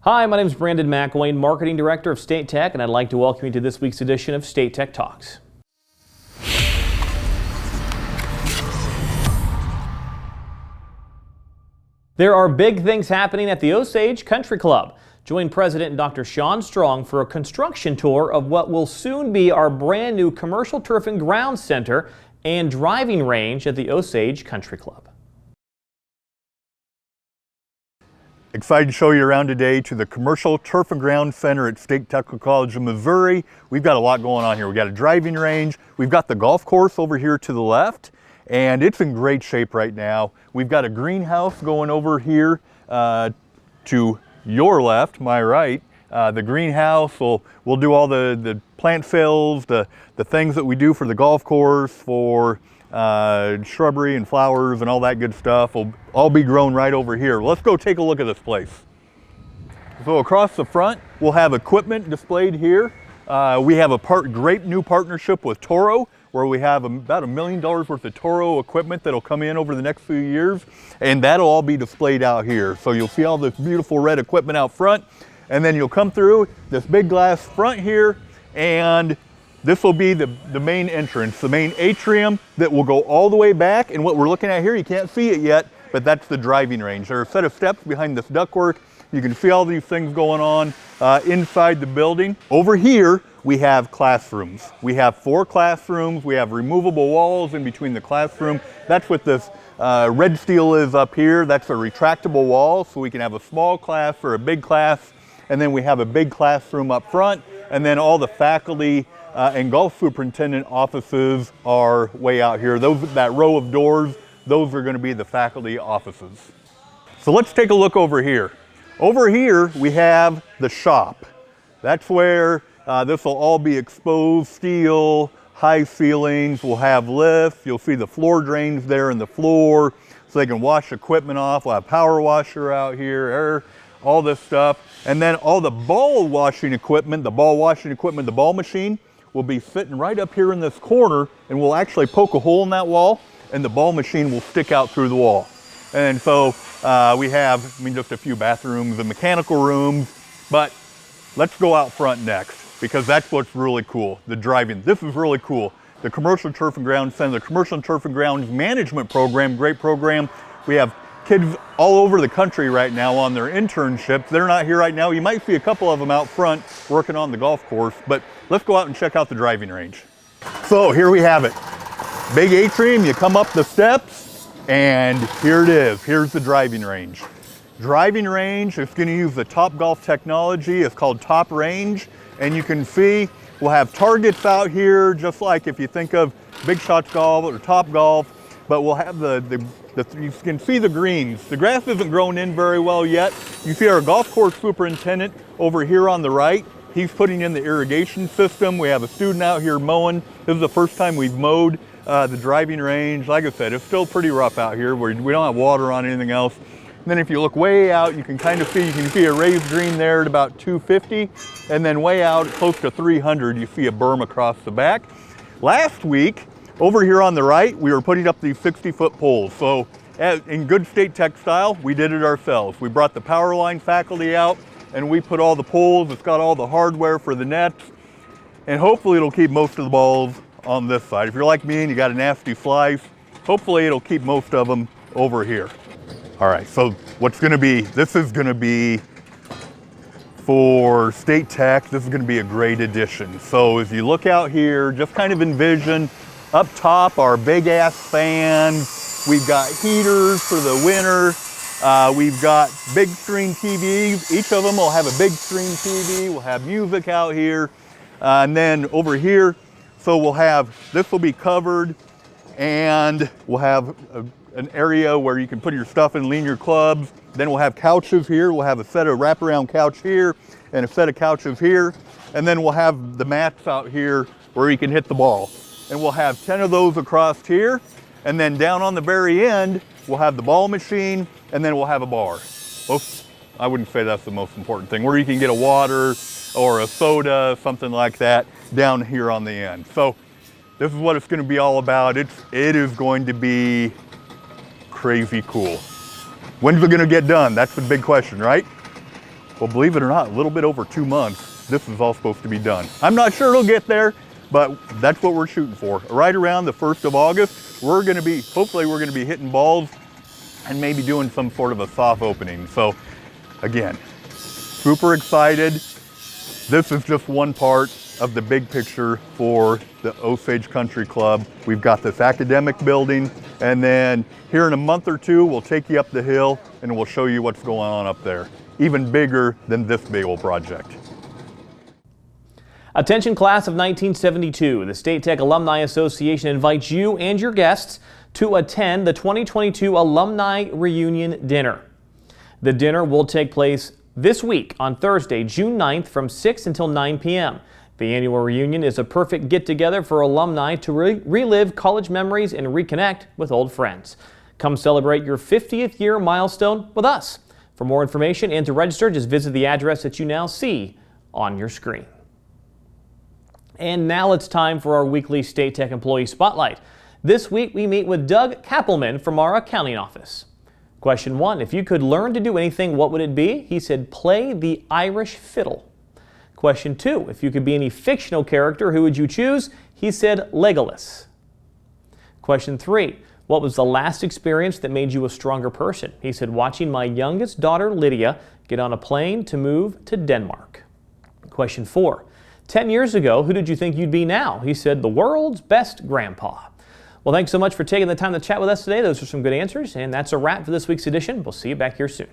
Hi, my name is Brandon McElwain, Marketing Director of State Tech, and I'd like to welcome you to this week's edition of State Tech Talks. There are big things happening at the Osage Country Club. Join President Dr. Sean Strong for a construction tour of what will soon be our brand new commercial turf and ground center and driving range at the Osage Country Club. Excited to show you around today to the Commercial Turf and Ground Center at State Technical College of Missouri. We've got a lot going on here. We've got a driving range. We've got the golf course over here to the left, and it's in great shape right now. We've got a greenhouse going over here to your left, my right. The greenhouse, we'll do all the plant sales, the things that we do for the golf course, for shrubbery and flowers and all that good stuff will all be grown right over here. Let's go take a look at this place. So across the front, we'll have equipment displayed here. We have a great new partnership with Toro, where we have about $1 million worth of Toro equipment that'll come in over the next few years, and that'll all be displayed out here. So you'll see all this beautiful red equipment out front, and then you'll come through this big glass front here, and this will be the main entrance, the main atrium that will go all the way back. And what we're looking at here, you can't see it yet, but that's the driving range. There are a set of steps behind this ductwork. You can see all these things going on inside the building. Over here, we have classrooms. We have 4 classrooms. We have removable walls in between the classroom. That's what this red steel is up here. That's a retractable wall, so we can have a small class or a big class. And then we have a big classroom up front. And then all the faculty and golf superintendent offices are way out here. That row of doors, those are going to be the faculty offices. So let's take a look over here. Over here, we have the shop. That's where this will all be exposed steel, high ceilings. We'll have lifts. You'll see the floor drains there in the floor so they can wash equipment off. We'll have power washer out here, all this stuff. And then all the ball washing equipment, the ball machine will be sitting right up here in this corner, and we'll actually poke a hole in that wall and the ball machine will stick out through the wall. And so we have, just a few bathrooms and mechanical rooms, but let's go out front next because that's what's really cool, the driving. This is really cool. The Commercial Turf and Ground Center, the Commercial Turf and Ground Management Program, great program. We have kids all over the country right now on their internships. They're not here right now. You might see a couple of them out front working on the golf course, but let's go out and check out the driving range. So here we have it. Big atrium, you come up the steps, and here it is. Here's the driving range. Driving range is going to use the Top Golf technology. It's called Top Range, and you can see we'll have targets out here, just like if you think of Big Shots Golf or Top Golf, but we'll have you can see the greens. The grass isn't grown in very well yet. You see our golf course superintendent over here on the right. He's putting in the irrigation system. We have a student out here mowing. This is the first time we've mowed the driving range. Like I said, it's still pretty rough out here. We don't have water on anything else. And then if you look way out, you can see a raised green there at about 250. And then way out close to 300, you see a berm across the back. Last week, over here on the right, we were putting up these 60-foot poles. So in good State Tech style, we did it ourselves. We brought the power line faculty out and we put all the poles. It's got all the hardware for the nets. And hopefully it'll keep most of the balls on this side. If you're like me and you got a nasty slice, hopefully it'll keep most of them over here. All right, so this is gonna be for State Tech, this is gonna be a great addition. So as you look out here, just kind of envision up top our big ass fans. We've got heaters for the winter. We've got big screen TVs. Each of them will have a big screen TV. We'll have music out here. And then over here, so this will be covered, and we'll have an area where you can put your stuff and lean your clubs. Then we'll have couches here. We'll have a set of wraparound couch here and a set of couches here. And then we'll have the mats out here where you can hit the ball. And we'll have 10 of those across here. And then down on the very end, we'll have the ball machine, and then we'll have a bar. I wouldn't say that's the most important thing, where you can get a water or a soda, something like that, down here on the end. So this is what it's going to be all about. It is going to be crazy cool. When's it going to get done? That's the big question, right? well, believe it or not, a little bit over 2 months, this is all supposed to be done. I'm not sure it'll get there, but that's what we're shooting for. Right around the 1st of August, hopefully we're gonna be hitting balls and maybe doing some sort of a soft opening. So again, super excited. This is just one part of the big picture for the Osage Country Club. We've got this academic building, and then here in a month or two, we'll take you up the hill and we'll show you what's going on up there. Even bigger than this big old project. Attention class of 1972, the State Tech Alumni Association invites you and your guests to attend the 2022 Alumni Reunion Dinner. The dinner will take place this week on Thursday, June 9th from 6 until 9 p.m. The annual reunion is a perfect get-together for alumni to relive college memories and reconnect with old friends. Come celebrate your 50th year milestone with us. For more information and to register, just visit the address that you now see on your screen. And now it's time for our weekly State Tech Employee Spotlight. This week we meet with Doug Kappelman from our accounting office. Question 1, if you could learn to do anything, what would it be? He said, play the Irish fiddle. Question 2, if you could be any fictional character, who would you choose? He said, Legolas. Question 3, what was the last experience that made you a stronger person? He said, watching my youngest daughter, Lydia, get on a plane to move to Denmark. Question 4, 10 years ago, who did you think you'd be now? He said, the world's best grandpa. Well, thanks so much for taking the time to chat with us today. Those are some good answers, and that's a wrap for this week's edition. We'll see you back here soon.